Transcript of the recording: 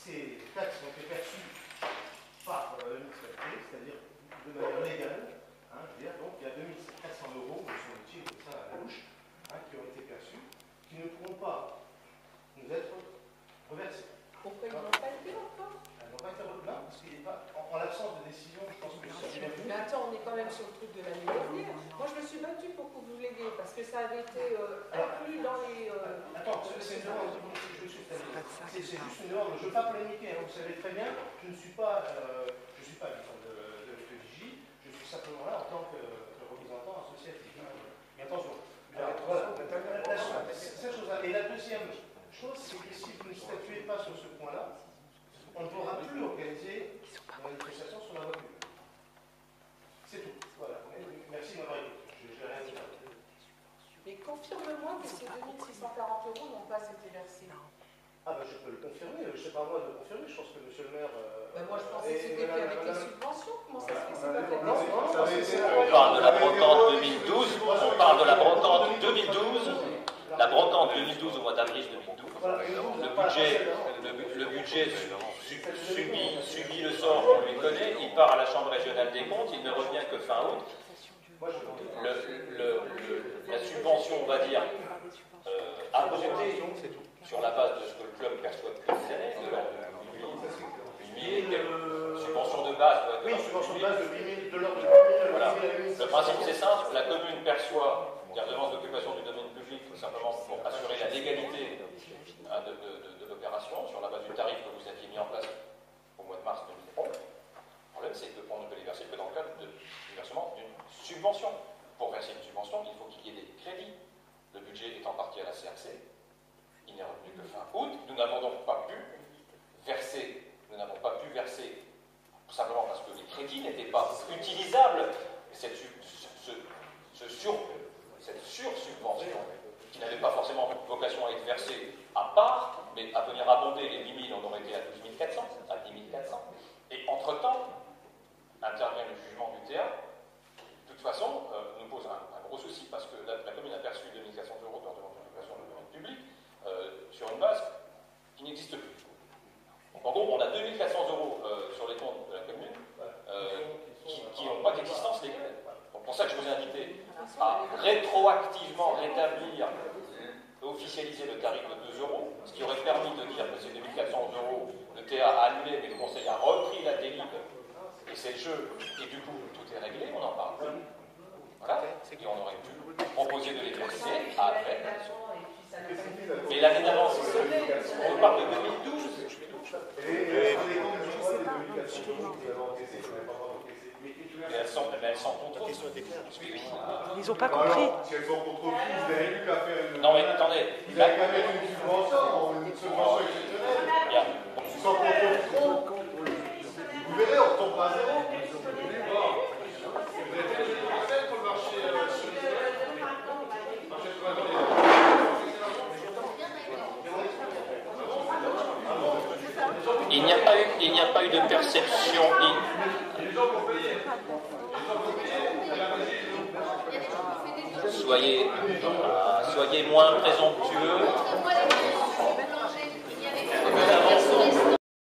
ces taxes ont été perçues par la municipalité, c'est-à-dire de manière légale. Je veux dire, donc il y a 2400 euros, me semble-t-il, comme ça à la louche, qui ont été perçus, qui ne pourront pas nous être reversés. Pourquoi ils n'ont pas été encore? Elles n'ont pas été reversées parce qu'il n'est pas, en l'absence de décision, je pense que ça vient. Mais attends, on est quand même sur le truc de l'année dernière. Moi, je me suis battue pour que vous l'ayez, parce que ça avait été inclus dans les... Attends, c'est une demande, c'est juste une demande, je ne veux pas polémiquer, vous savez très bien, je ne suis pas habitant de Vigie, je suis simplement là en tant que représentant associatif. Mais attention, voilà, cette chose-là. Et la deuxième chose, c'est que si vous ne statuez pas sur ce point-là, on ne pourra plus organiser une manifestation sur la voie publique. C'est tout. Voilà. Merci de m'avoir écouté. Je n'ai rien dit. Mais confirme-moi que ces 2640 euros n'ont pas été versés. Ah ben je peux le confirmer, je ne sais pas moi de le confirmer, je pense que monsieur le maire... moi je pensais que c'était fait avec les subventions, comment ça se fait que c'est pas fait? On parle de la brocante 2012, on parle de la brocante 2012, la brocante 2012 au mois d'avril 2012. Le budget subit le sort qu'on lui connaît, il part à la Chambre régionale des comptes, il ne revient que fin août. La subvention, on va dire, abrogée sur la base de ce que le club perçoit depuis des années, de l'ordre de 8 000, subvention de base. Oui, subvention de base de 8 000, de l'ordre de 8 000. Voilà. Le principe c'est simple, la commune perçoit des redevances d'occupation du domaine public tout simplement pour assurer la légalité de l'opération sur la base du tarif que vous aviez mis en place au mois de mars 2011. Le problème c'est qu'on ne peut les verser que dans le cadre du versement d'une subvention. Pour verser une subvention, il faut qu'il y ait des crédits. Le budget étant parti à la CRC, il n'est revenu que fin août. Nous n'avons donc pas pu verser, simplement parce que les crédits n'étaient pas utilisables. Cette sursubvention, qui n'avait pas forcément vocation à être versée à part, mais à venir abonder les 8 000, on aurait été à 12 400, à 10 400. Et entre-temps, intervient le jugement du TA. De toute façon, nous pose un gros souci parce que la commune a perçu 2 400 euros de redevance d'occupation du domaine public sur une base qui n'existe plus. Donc en gros, on a 2 400 euros sur les comptes de la commune qui n'ont pas d'existence légale. Donc pour ça que je vous ai invité à rétroactivement rétablir, officialiser le tarif de 2 euros, ce qui aurait permis de dire que ces 2 400 euros, le TA a annulé, mais le Conseil a repris la délibération. Et c'est le jeu, et du coup, tout est réglé, on en parle plus. Voilà, et on aurait pu proposer de les verser après. Mais l'année d'avant, on parle de 2012. Mais elles sont contre eux. Ils n'ont pas compris. Si elles sont contre vous, vous n'avez plus qu'à faire Non mais attendez. Vous n'avez qu'à mettre une subvention exceptionnelle. Ils sont contre vous. Vous verrez, on retombe à zéro. Il n'y a pas eu de perception. Soyez moins présomptueux.